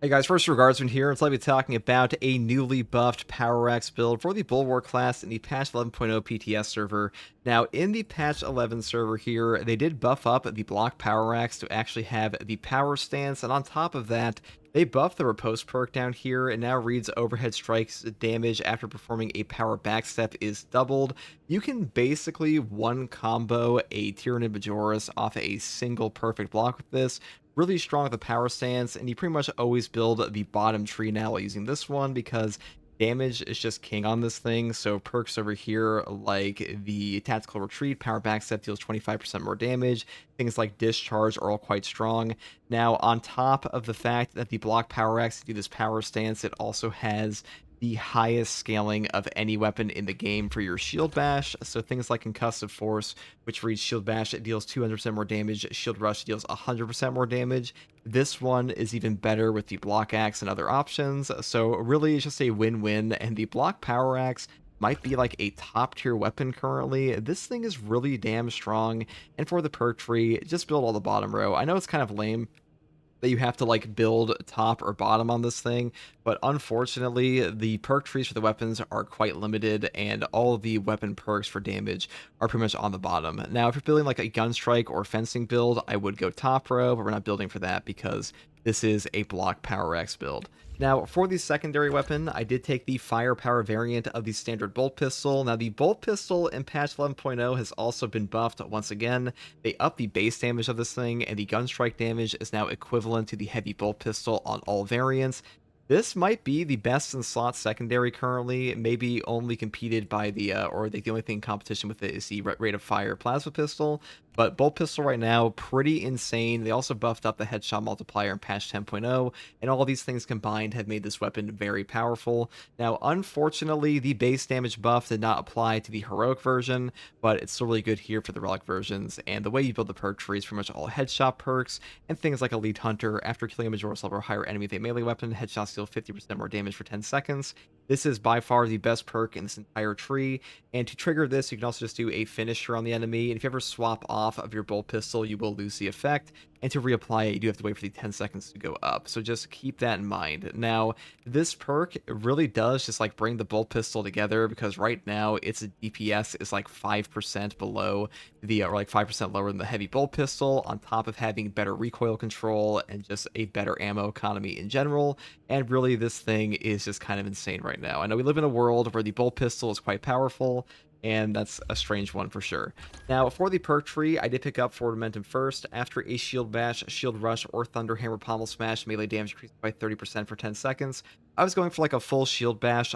Hey guys, first regardsman here. Let's be talking about a newly buffed Power Axe build for the Bulwark class in the patch 11.0 PTS server. Now, in the patch 11 server here, they did buff up the block Power Axe to actually have the power stance, and on top of that, they buffed the Riposte perk down here, and now reads overhead strikes damage after performing a power backstep is doubled. You can basically one combo a Tyranid Majoris off a single perfect block with this. Really strong with the power stance, and you pretty much always build the bottom tree now while using this one because damage is just king on this thing. So perks over here like the tactical retreat, power backstep deals 25% more damage. Things like discharge are all quite strong. Now, on top of the fact that the block power axe do this power stance, it also has the highest scaling of any weapon in the game for your shield bash. So things like concussive force, which reads shield bash, it deals 200% more damage. Shield rush deals 100% more damage. This one is even better with the block axe and other options. So really, it's just a win-win. And the block power axe might be like a top tier weapon currently. This thing is really damn strong. And for the perk tree, just build all the bottom row. I know it's kind of lame that you have to like build top or bottom on this thing, but unfortunately the perk trees for the weapons are quite limited, and all of the weapon perks for damage are pretty much on the bottom. Now, if you're building like a gunstrike or fencing build, I would go top row, but we're not building for that because this is a block power X build. Now, for the secondary weapon, I did take the firepower variant of the standard bolt pistol. Now, the bolt pistol in patch 11.0 has also been buffed once again. They upped the base damage of this thing, and the gun strike damage is now equivalent to the heavy bolt pistol on all variants. This might be the best in slot secondary currently, maybe only competed by the only thing in competition with it is the rate of fire plasma pistol. But bolt pistol right now, pretty insane. They also buffed up the headshot multiplier in patch 10.0, and all these things combined have made this weapon very powerful. Now, unfortunately, the base damage buff did not apply to the heroic version, but it's still really good here for the relic versions. And the way you build the perk tree is pretty much all headshot perks, and things like Elite Hunter. After killing a Majoris level or higher enemy with a melee weapon, headshots deal 50% more damage for 10 seconds. This is by far the best perk in this entire tree, and to trigger this, you can also just do a finisher on the enemy, and if you ever swap off of your bolt pistol, you will lose the effect, and to reapply it, you do have to wait for the 10 seconds to go up, so just keep that in mind. Now, this perk really does just like bring the bolt pistol together, because right now, its DPS is like 5% below or like 5% lower than the heavy bolt pistol, on top of having better recoil control, and just a better ammo economy in general, and really this thing is just kind of insane right now. I know we live in a world where the bolt pistol is quite powerful, and that's a strange one for sure. Now, for the perk tree, I did pick up Forward Momentum first. After a Shield Bash, Shield Rush, or Thunderhammer Pommel Smash, melee damage increased by 30% for 10 seconds. I was going for like a full Shield Bash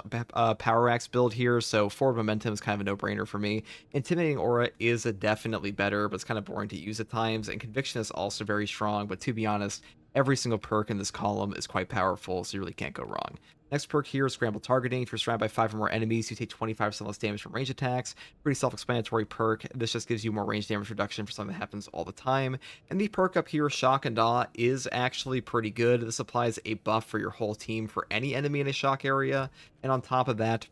Power Axe build here, so Forward Momentum is kind of a no-brainer for me. Intimidating Aura is definitely better, but it's kind of boring to use at times, and Conviction is also very strong, but to be honest, every single perk in this column is quite powerful, so you really can't go wrong. Next perk here is Scramble Targeting. If you're surrounded by 5 or more enemies, you take 25% less damage from range attacks. Pretty self-explanatory perk. This just gives you more range damage reduction for something that happens all the time. And the perk up here, Shock and Awe, is actually pretty good. This applies a buff for your whole team for any enemy in a shock area. And on top of that,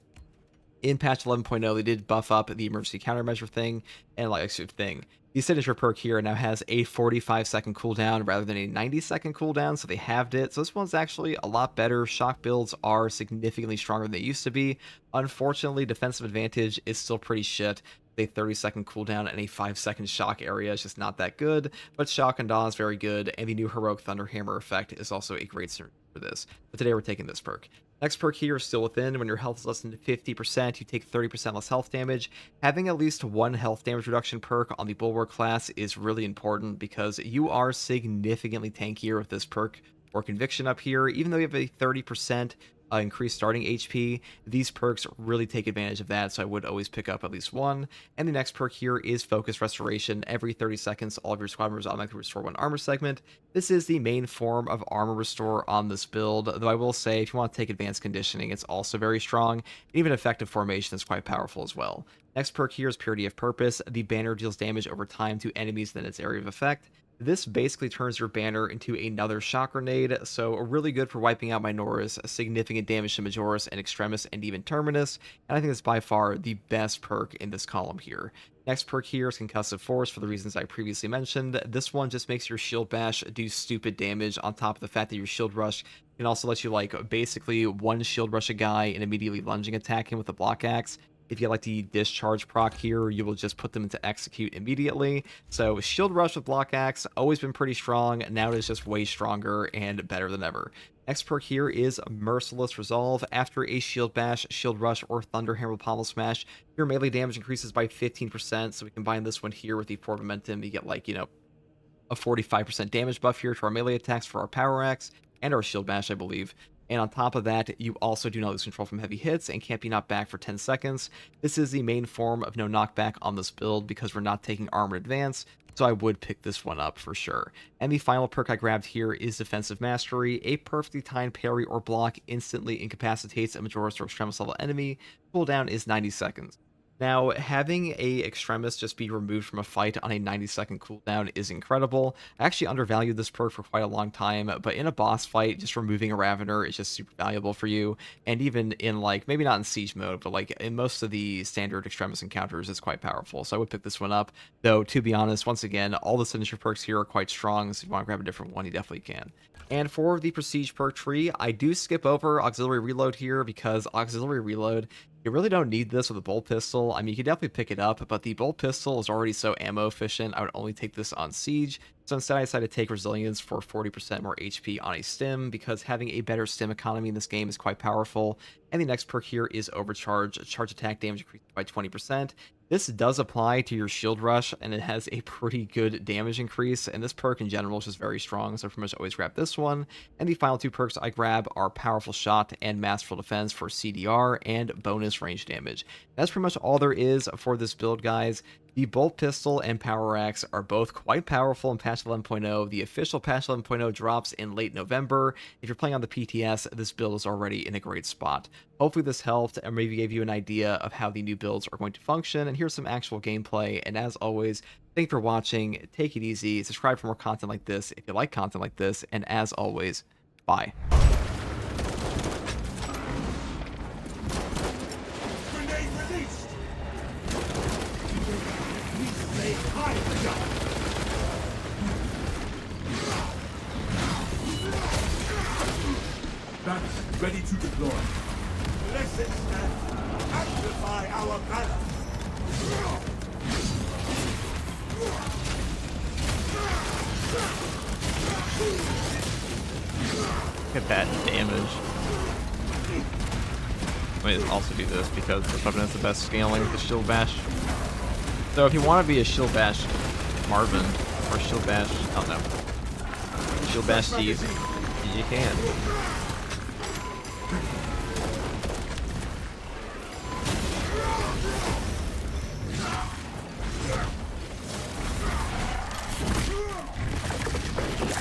in patch 11.0, they did buff up the emergency countermeasure thing and like thing. The signature perk here now has a 45-second cooldown rather than a 90-second cooldown, so they halved it. So this one's actually a lot better. Shock builds are significantly stronger than they used to be. Unfortunately, defensive advantage is still pretty shit. A 30-second cooldown and a 5-second shock area is just not that good, but Shock and Awe is very good, and the new Heroic Thunderhammer effect is also a great synergy for this. But today we're taking this perk. Next perk here is Still Within. When your health is less than 50%, you take 30% less health damage. Having at least one health damage reduction perk on the Bulwark class is really important because you are significantly tankier with this perk or Conviction up here. Even though you have a 30% increased starting HP, these perks really take advantage of that, so I would always pick up at least one. And the next perk here is Focus Restoration. Every 30 seconds, all of your squad members automatically restore one armor segment. This is the main form of armor restore on this build, though I will say if you want to take advanced conditioning, it's also very strong. Even effective formation is quite powerful as well. Next perk here is Purity of Purpose. The banner deals damage over time to enemies within its area of effect. This basically turns your banner into another shock grenade, so really good for wiping out Minoris, significant damage to Majoris and Extremis and even Terminus, and I think it's by far the best perk in this column here. Next perk here is Concussive Force for the reasons I previously mentioned. This one just makes your Shield Bash do stupid damage on top of the fact that your Shield Rush It can also let you like basically one shield rush a guy and immediately lunging attack him with a block axe. If you like the discharge proc here, you will just put them into execute immediately. So shield rush with block axe, always been pretty strong. Now it is just way stronger and better than ever. Next perk here is Merciless Resolve. After a shield bash, shield rush, or thunderhammer pommel smash, your melee damage increases by 15%. So we combine this one here with the 4 momentum. You get like, a 45% damage buff here to our melee attacks for our power axe and our shield bash, I believe. And on top of that, you also do not lose control from heavy hits and can't be knocked back for 10 seconds. This is the main form of no knockback on this build because we're not taking armored advance, so I would pick this one up for sure. And the final perk I grabbed here is Defensive Mastery. A perfectly timed parry or block instantly incapacitates a Majoris or Extremis level enemy. Cooldown is 90 seconds. Now, having a Extremis just be removed from a fight on a 90-second cooldown is incredible. I actually undervalued this perk for quite a long time, but in a boss fight, just removing a Ravener is just super valuable for you. And even in, like, maybe not in Siege mode, but, like, in most of the standard Extremis encounters, it's quite powerful. So I would pick this one up. Though, to be honest, once again, all the signature perks here are quite strong, so if you want to grab a different one, you definitely can. And for the Prestige perk tree, I do skip over Auxiliary Reload here because Auxiliary Reload, you really don't need this with a bolt pistol. I mean, you can definitely pick it up, but the bolt pistol is already so ammo efficient. I would only take this on Siege. So instead, I decided to take Resilience for 40% more HP on a stim because having a better stim economy in this game is quite powerful. And the next perk here is Overcharge. Charge attack damage increased by 20%. This does apply to your shield rush, and it has a pretty good damage increase, and this perk in general is just very strong, so I pretty much always grab this one. And the final 2 perks I grab are Powerful Shot and Masterful Defense for CDR and bonus range damage. That's pretty much all there is for this build, guys. The Bolt Pistol and Power Axe are both quite powerful in patch 11.0. The official patch 11.0 drops in late November. If you're playing on the PTS, this build is already in a great spot. Hopefully this helped and maybe gave you an idea of how the new builds are going to function. And here's some actual gameplay. And as always, thank you for watching. Take it easy. Subscribe for more content like this if you like content like this. And as always, bye. That's ready to deploy. Blessed stand, amplify our valor. Look at that damage. I may also do this because this weapon has the best scaling with the Shield Bash. So if you want to be a Shield Bash Marvin, or Shield Bash, I don't know, Shield Bash Steve, you can.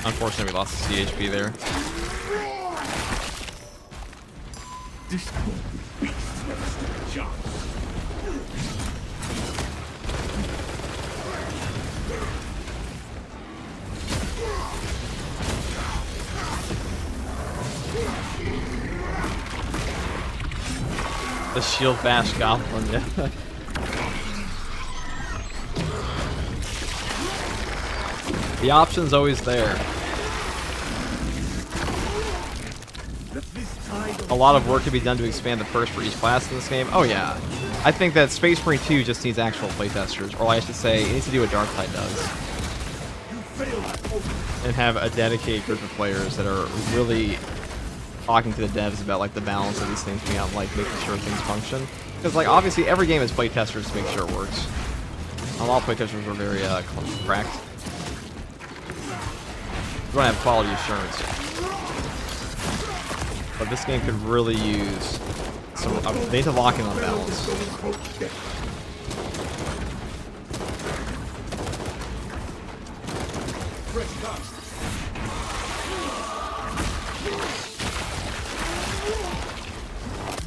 Unfortunately, we lost the CHP there. The Shield Bash Goblin, yeah. The option's always there. A lot of work to be done to expand the perks for each class in this game. Oh yeah. I think that Space Marine 2 just needs actual playtesters, or I should say, it needs to do what Darktide does. And have a dedicated group of players that are really talking to the devs about like the balance of these things being out, like making sure things function. Because like obviously every game has playtesters to make sure it works. A lot of playtesters are very cracked. We don't have quality assurance. But this game could really use some. They need to lock in on balance.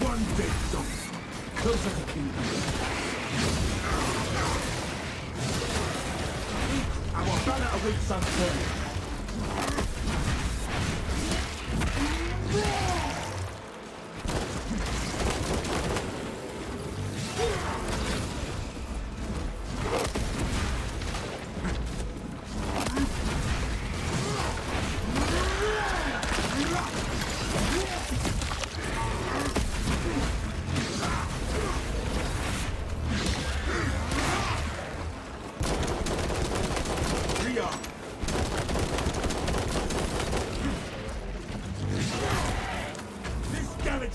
One day, close at the kingdom. Our banner awaits uncertainty.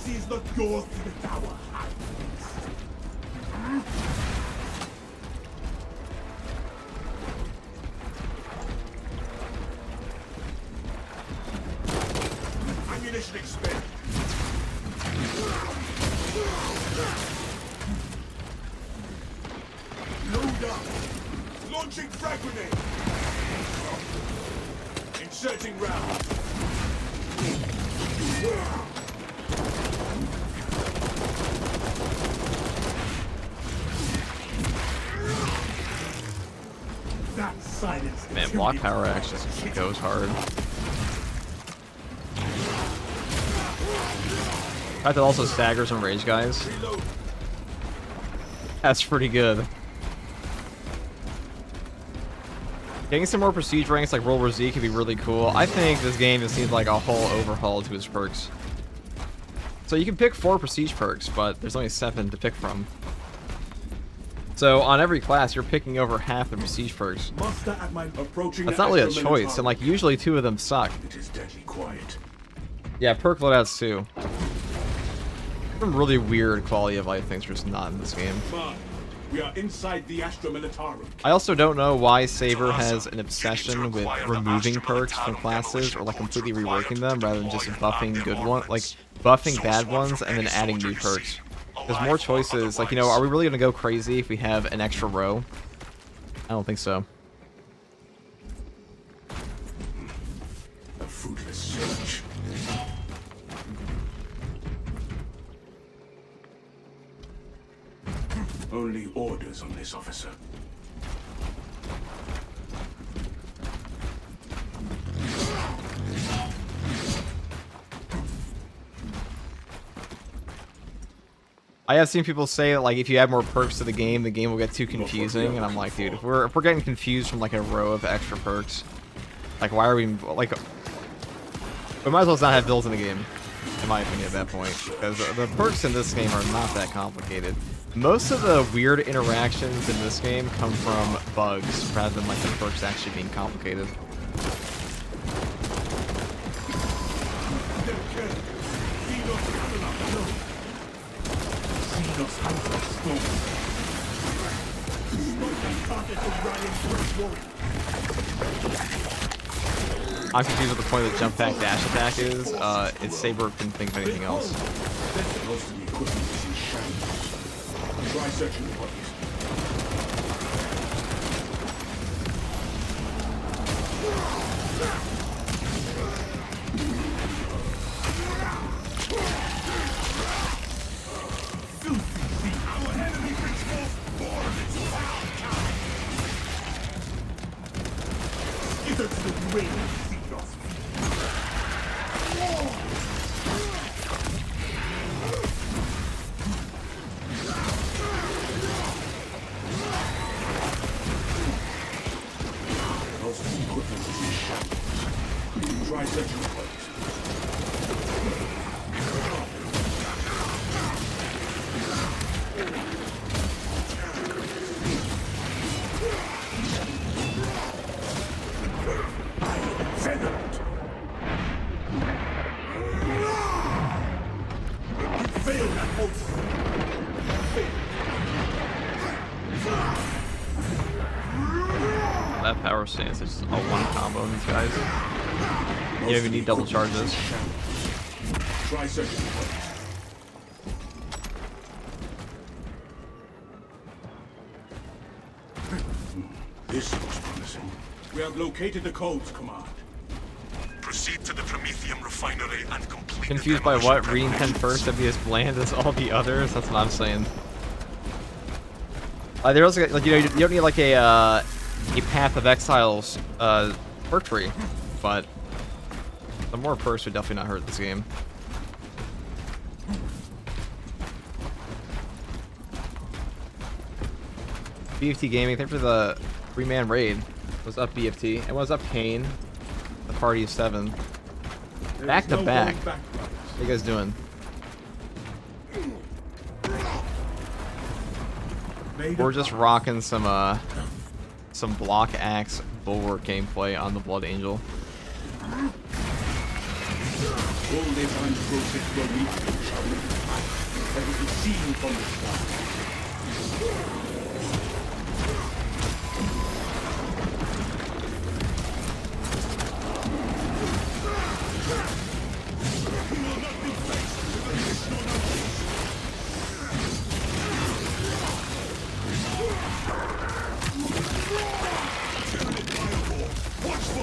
mercy is not yours to the tower. Ammunition expended. Load up. Launching frag grenade. Inserting round. That silence. Man, block power axe just goes hard. That also staggers and rage guys. Reload. That's pretty good. Getting some more prestige ranks like World War Z could be really cool. I think this game just needs like a whole overhaul to its perks. So you can pick 4 prestige perks, but there's only 7 to pick from. So on every class, you're picking over half the prestige perks. Master at my approaching. That's not really a choice, and like usually 2 of them suck. It is deadly quiet. Yeah, perk loadouts too. Some really weird quality of life things are just not in this game. Fine. We are inside the Astra Militarum. I also don't know why Saber has an obsession with removing perks from classes or like completely reworking them rather than just buffing good ones, like buffing bad ones and then adding new perks. There's more choices. Like, you know, are we really gonna go crazy if we have an extra row? I don't think so. A fruitless search. Only orders on this, officer. I have seen people say that like if you add more perks to the game will get too confusing, and I'm like, dude, if we're getting confused from like a row of extra perks, like why are we like? We might as well not have builds in the game, in my opinion, at that point, because the perks in this game are not that complicated. Most of the weird interactions in this game come from bugs rather than like the perks actually being complicated. I'm confused with the point of the jump pack dash attack is. It's Saber couldn't think of anything else. Most of the equipment is in shambles. Try searching the bodies. Try searching the bodies. That power stance is just a one combo on these guys. You don't even need double charges. Try searching the bodies. This looks promising. We have located the codes, Command. Proceed to the Prometheum refinery and complete. Confused by what? Reading 10 first to be as bland as all the others? That's what I'm saying. There's also, like, you know, you don't need like a Path of Exiles perk tree, but the more perks would definitely not hurt this game. BFT Gaming, thanks for the 3-man raid. What's up, BFT? And what's up, Kane? The party of 7. Back to back. What are you guys doing? We're just rocking some block axe bulwark gameplay on the Blood Angel. All design process Prometheum shall not fight. Let it be seen from the start.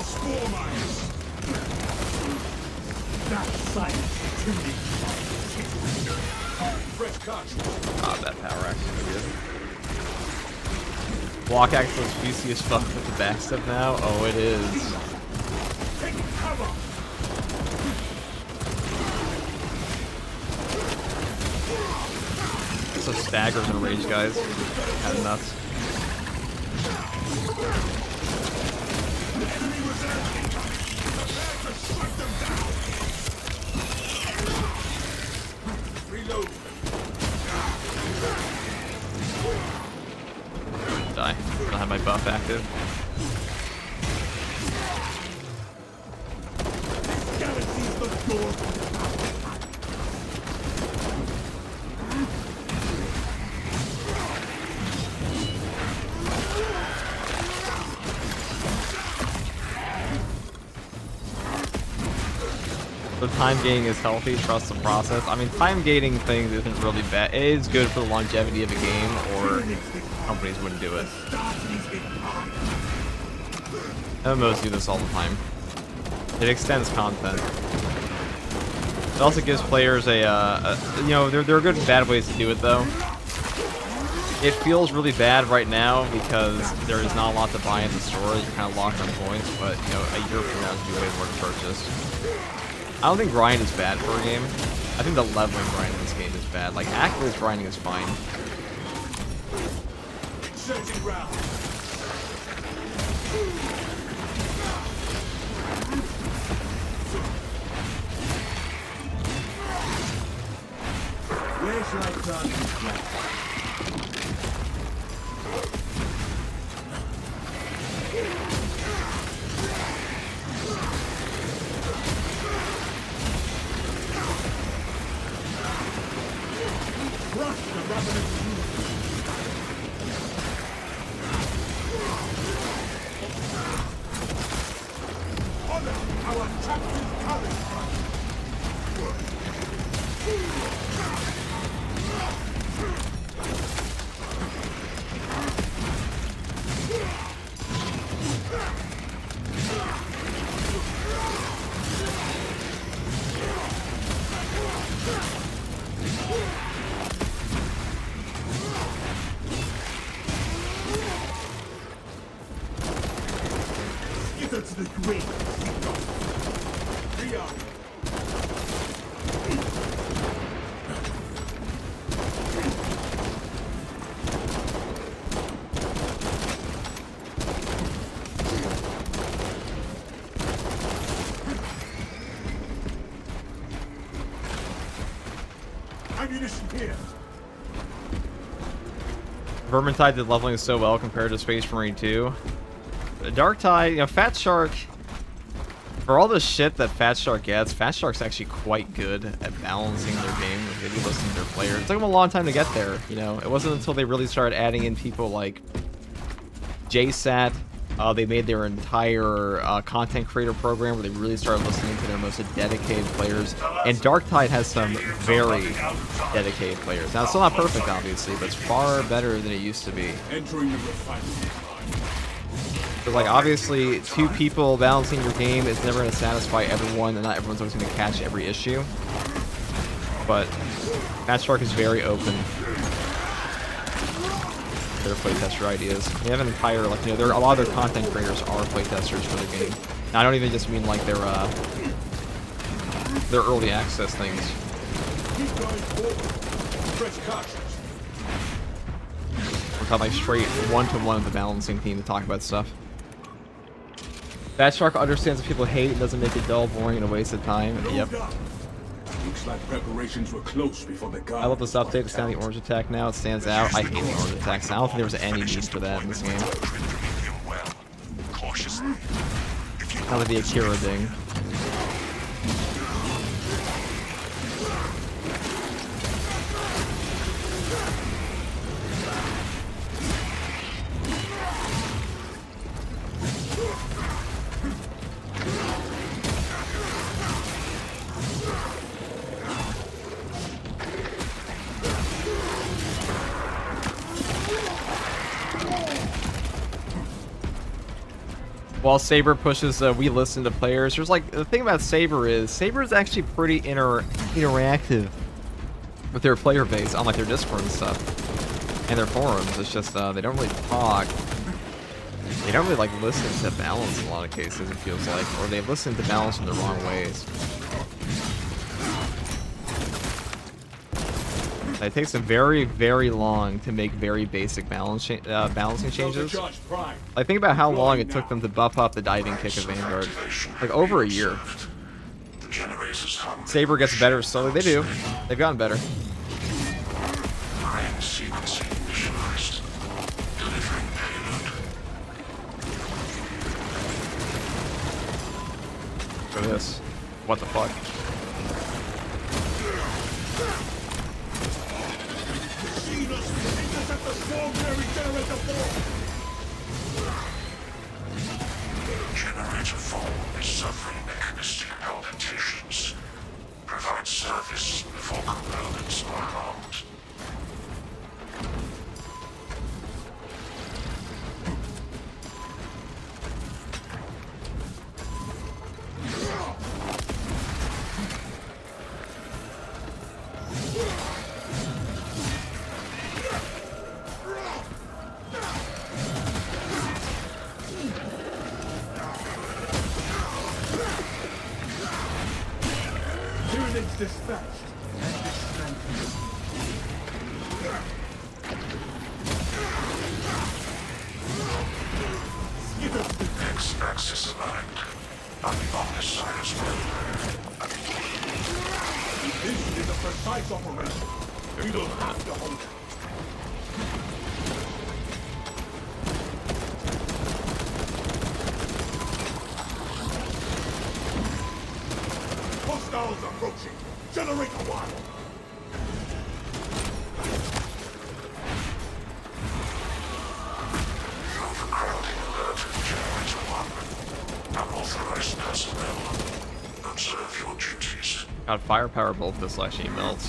Spore mines! That silence fresh cartridge. Ah, that power axe is good. Block axe looks juicy as fuck with the backstep now. Oh, it is. Take cover! So staggers and rage, guys. Kind of nuts. Die. I don't have my buff active. The time gating is healthy, trust the process. I mean, time gating things isn't really bad. It is good for the longevity of a game, or companies wouldn't do it. MMOs do this all the time. It extends content. It also gives players you know, there are good and bad ways to do it, though. It feels really bad right now because there is not a lot to buy in the store. You're kind of locked on points, but, you know, a year from now, it's going to be way more to purchase. I don't think grind is bad for a game. I think the leveling grind in this game is bad. Like, accurate grinding is fine. Searching round. Where should I plant this flag? To the grave. Ammunition here. Vermintide did leveling so well compared to Space Marine 2. Darktide, you know, Fat Shark, for all the shit that Fat Shark gets, Fat Shark's actually quite good at balancing their game if you listen to their players. It took them a long time to get there, you know. It wasn't until they really started adding in people like JSAT. They made their entire content creator program where they really started listening to their most dedicated players. And Darktide has some very dedicated players. Now, it's still not perfect, obviously, but it's far better than it used to be. Entering the refinery. So, like, obviously, two people balancing your game is never going to satisfy everyone, and not everyone's always going to catch every issue. But Fat Shark is very open to their playtester ideas. They have an entire, like, you know, a lot of their content creators are playtesters for their game. Now, I don't even just mean, like, their early access things. Keep going forward. Fresh cartridge. We're talking, like, straight one-to-one of the balancing team to talk about stuff. Fat Shark understands what people hate and doesn't make it dull, boring, and a waste of time. Yep. Looks like preparations were close before the guard. I love this update. It's down the orange attack now. It stands out. I hate the orange attacks. I don't think there was any need for that in this game. That would be a Kira ding. while Saber pushes we listen to players. There's like the thing about Saber is actually pretty interactive with their player base on like their Discord and stuff and their forums. It's just they don't really talk. They don't really like listen to balance in a lot of cases, it feels like, or they listen to balance in the wrong ways. It takes them very, very long to make very basic balancing changes. Like, think about how long it took them to buff up the diving kick of Vanguard. Like, over a year. Saber gets better slowly. They do. They've gotten better. Look at this. What the fuck? Generator 4 is suffering mechanistic palpitations. Provide service before components are harmed. Units dispatched and dismantled. X-axis aligned. On the opposite side as well. This is a precise operation. We will have to hold it. Hostiles approaching. Generator 1. Overcrowding alert. Generator 1. Unauthorized personnel. Observe your duties. God, firepower bolt this actually melts.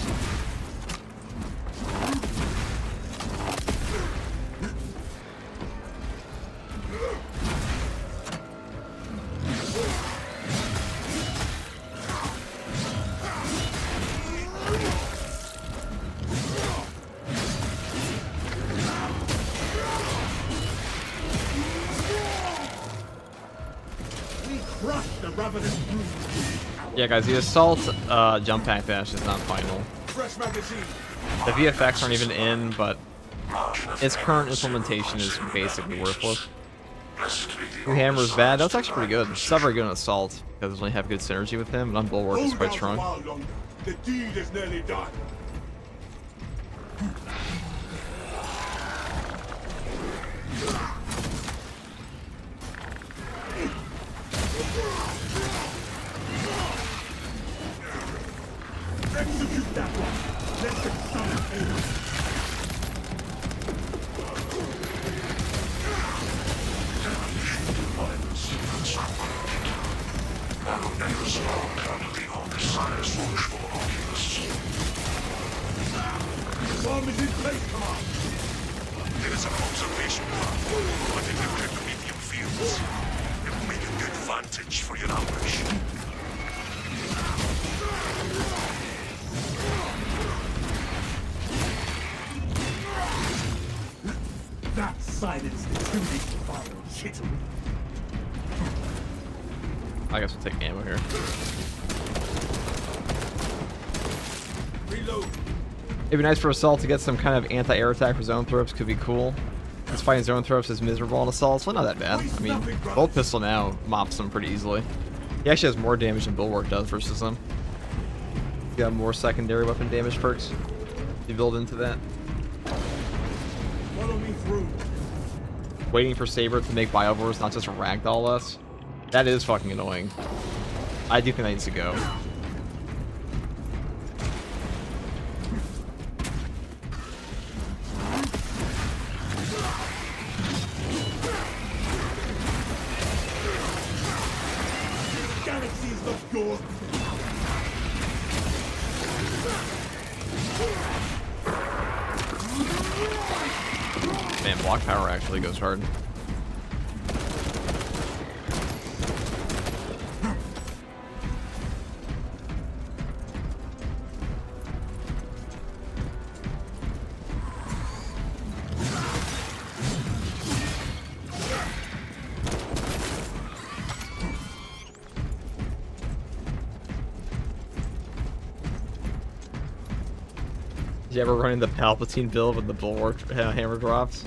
Yeah, guys, the assault jump pack dash is not final. The VFX aren't even in, but its current implementation is basically worthless. New Hammer is bad. That's actually pretty good. It's not very good on assault because it only have good synergy with him, and on Bulwark is quite strong. The deed is nearly done. Execute that one. Let them summon aid. Bomb is in place, command. There is an observation point at the Prometheum fields. It will make a good vantage for your ambush. That silenced the two shit. I guess we'll take ammo here. Reload. It'd be nice for Assault to get some kind of anti-air attack for Zone Throps, could be cool. Because fighting Zone Throps is miserable on Assault, so not that bad. I mean, Bolt Pistol now mops them pretty easily. He actually has more damage than Bulwark does versus them. You got more secondary weapon damage perks. You build into that. Follow me through. Waiting for Saber to make Biovores not just ragdoll us. That is fucking annoying. I do think that needs to go. Galaxies of yours. Man, block power actually goes hard. Did you ever run in the Palpatine build with the Bulwark hammer drops?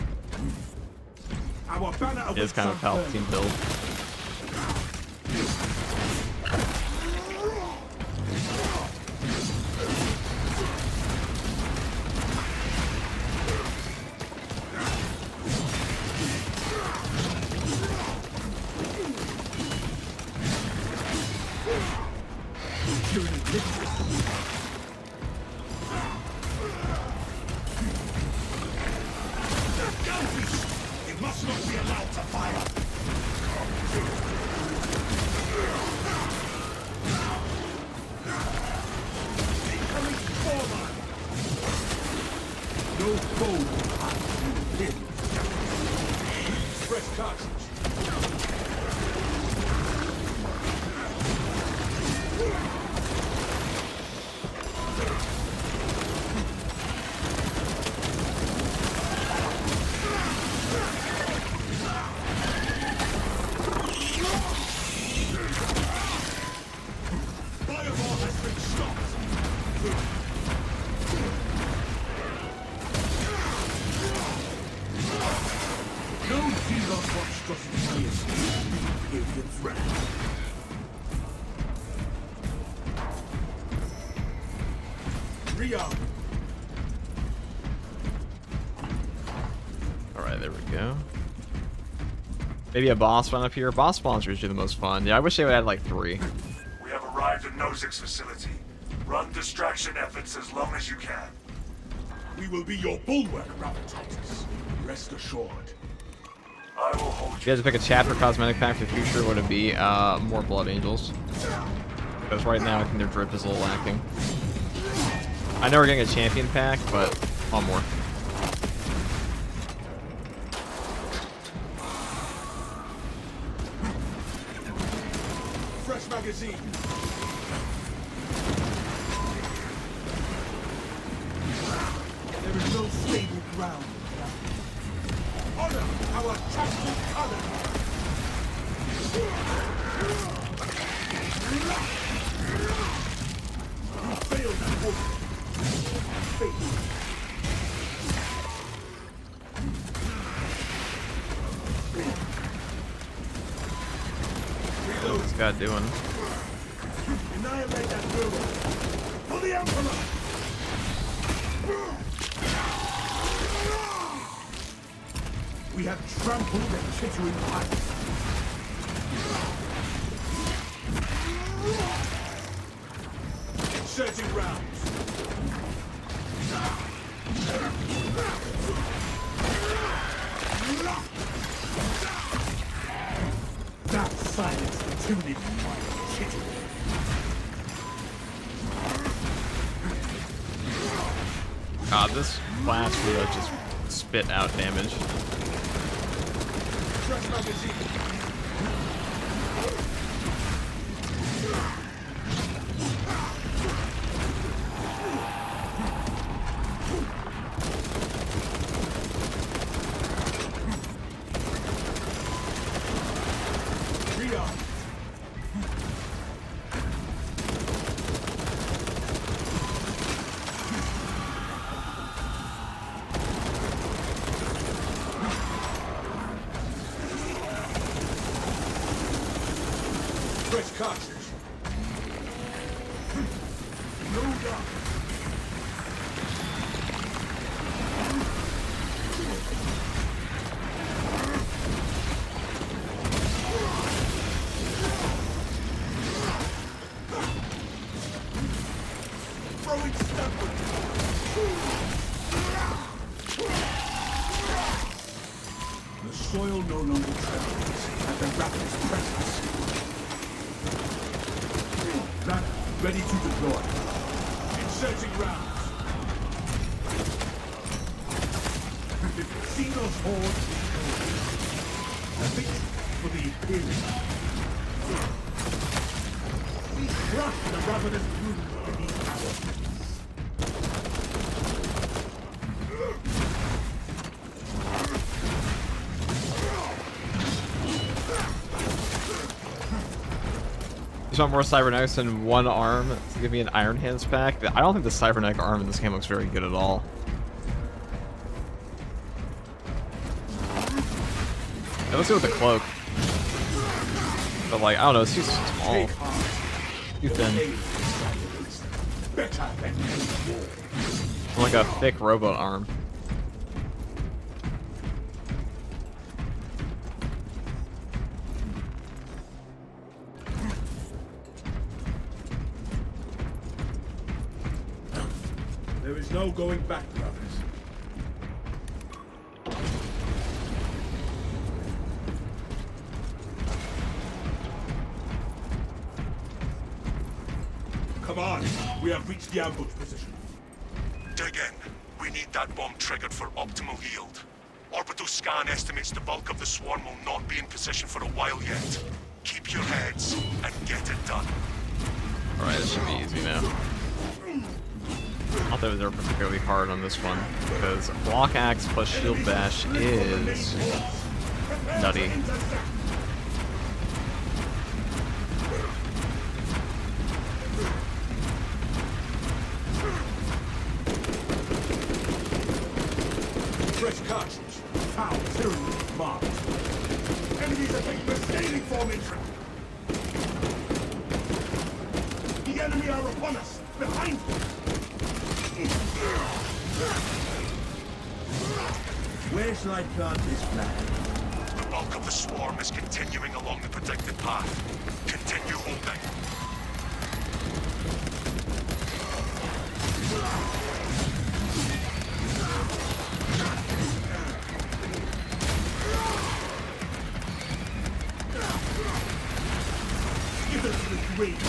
Our banner It is kind of a Palpatine build. It must not be allowed to fire. Incoming forward. No foe will hide you. Fresh cartridge. Fireball has been stopped. No Xenon monstrosity is period threat. Ria. Alright, there we go. Maybe a boss spawn up here. Boss spawns are usually the most fun. Yeah, I wish they would add like 3. We have arrived at Nozick's facility. Run distraction efforts as long as you can. We will be your bulwark, Titus. Rest assured. I will hold If you had to pick a chapter cosmetic pack for the future, what would it be? More Blood Angels. Because right now I think their drip is a little lacking. I know we're getting a champion pack, but one more. fresh magazine. There is no stable ground. Honor our captain color. You failed that hope. Fate. What's this guy doing? Annihilate that hero. For the Emperor. We have trampled the chittering heights. Inserting rounds. That silence intimidated my chittering. God, this blast really just spit out damage. Fresh magazine. Ria. Fresh cartridge. No doubt. Throwing stubborn. The soil no longer trembles at the rapid's presence. Banner, ready to deploy. Inserting rounds. Xenos horde. A victory for the Imperium. We crush the ravenous brutes beneath our feet. Just want more cybernetics and one arm to give me an Iron Hands pack. I don't think the cybernetic arm in this game looks very good at all. It looks good with the cloak. But like, I don't know, it's too small. Too thin. Like a thick robot arm. There is no going back, brothers. Come on, we have reached the ambush position. Dig in. We need that bomb triggered for optimal yield. Orbital scan estimates the bulk of the swarm will not be in position for a while yet. Keep your heads and get it done. Alright, this should be easy now. I thought they were particularly hard on this one, because Block Axe plus Shield Bash is nutty. Fresh cartridge. Foul tyranny marked. Enemies are taking a scaling formation. The enemy are upon us. Behind us. Where shall I plant this flag? The bulk of the swarm is continuing along the predicted path. Continue holding. Give us the weight.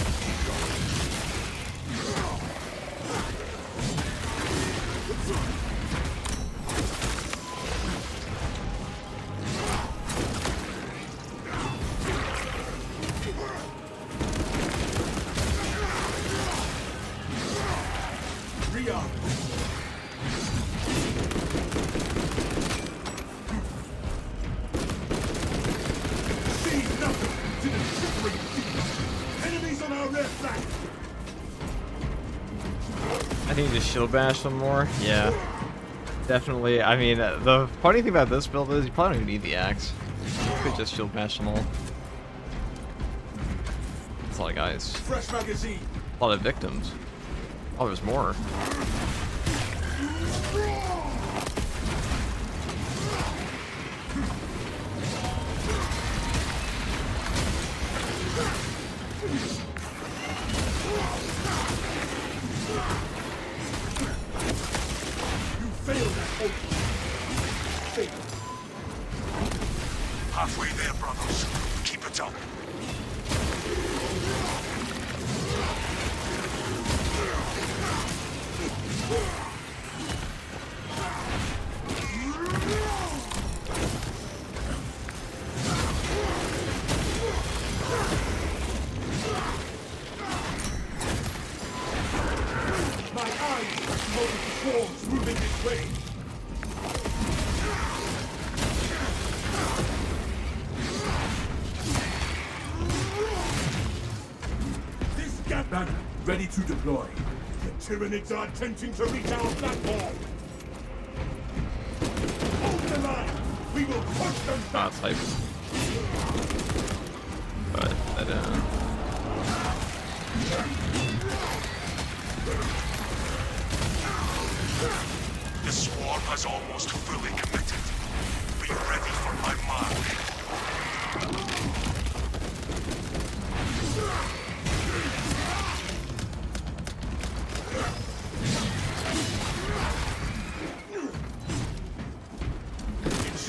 I think you just Shield Bash some more. Yeah. Definitely. I mean, the funny thing about this build is you probably don't even need the axe. You could just Shield Bash them all. That's a lot of guys. Fresh magazine. A lot of victims. Oh, there's more. Halfway there, brothers. Keep it up. My eyes catch multiple swarms moving this way. Banner, ready to deploy. The Tyranids are attempting to reach our platform. Hold the line. We will push them back. That's hype. But I don't. The swarm has almost fully committed. Be ready for my mark.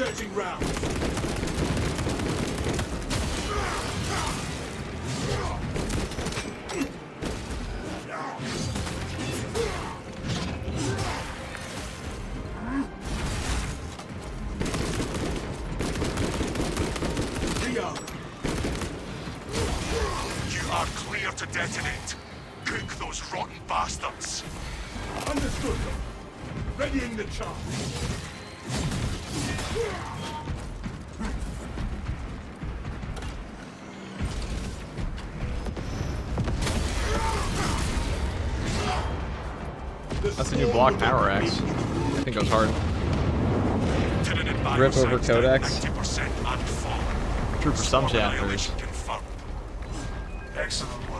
Inserting round. You are clear to detonate. Cook those rotten bastards. Understood. Readying the charge. That's a new block power axe. I think goes hard. Rip over Codex. True for some chapters.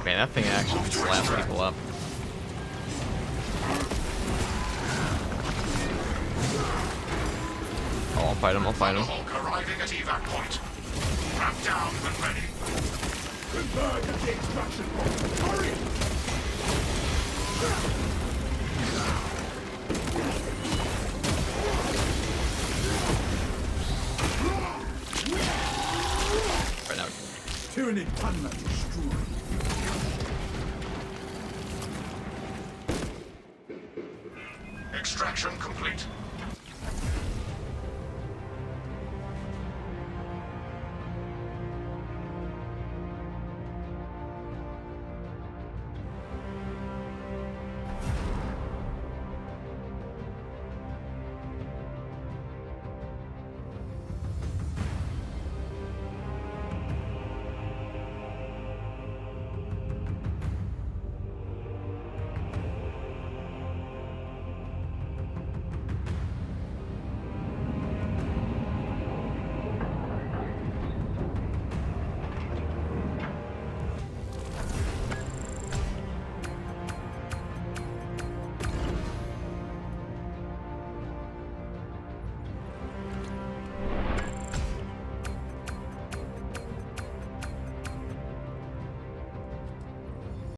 Man, that thing actually slaps people up. Oh, I'll fight him, I'll fight him. Arriving at evac point. Wrap down when ready. Converge at the extraction point. Hurry! Right now. Tyranid Tanma destroyed. Extraction complete.